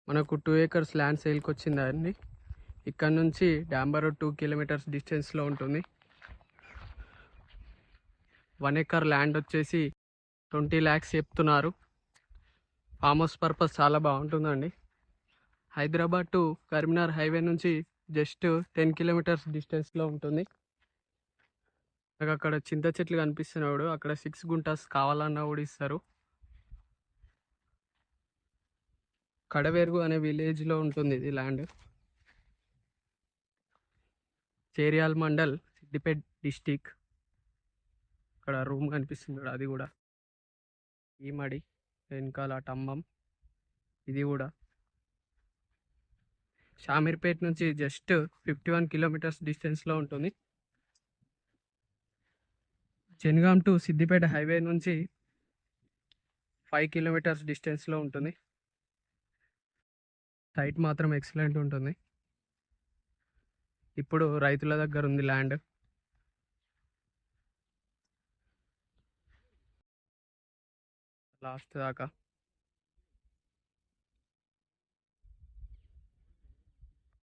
మనకు 2 acres land సేల్కి వచ్చిందండి. ఇక్కడ నుంచి డాంబర్ 2 కిలోమీటర్స్ డిస్టెన్స్లో ఉంటుంది. 1 acre ల్యాండ్ వచ్చేసి 20 lakhs చెప్తున్నారు. ఫామ్ హౌస్ పర్పస్ చాలా బాగుంటుందండి. హైదరాబాద్ టు కరీంనగర్ హైవే నుంచి జస్ట్ 10 kilometers డిస్టెన్స్లో ఉంటుంది. నాకు అక్కడ చింత చెట్లు కనిపిస్తున్నాడు. అక్కడ 6 గుంటాస్ కావాలన్నా కూడా ఇస్తారు. కడవేరుగు అనే విలేజ్లో ఉంటుంది ఇది ల్యాండ్. చేర్యాల్ మండల్, సిద్దిపేట్ డిస్టిక్. ఇక్కడ రూమ్ కనిపిస్తుంది, అది కూడా ఈ మడి వెనకాల టమ్మం. ఇది కూడా షామీర్పేట్ నుంచి జస్ట్ 51 kilometers డిస్టెన్స్లో ఉంటుంది. జనగాం టు సిద్దిపేట హైవే నుంచి 5 kilometers డిస్టెన్స్లో ఉంటుంది. సైట్ మాత్రం ఎక్సలెంట్ ఉంటుంది. ఇప్పుడు రైతుల దగ్గర ఉంది ల్యాండ్. లాస్ట్ దాకా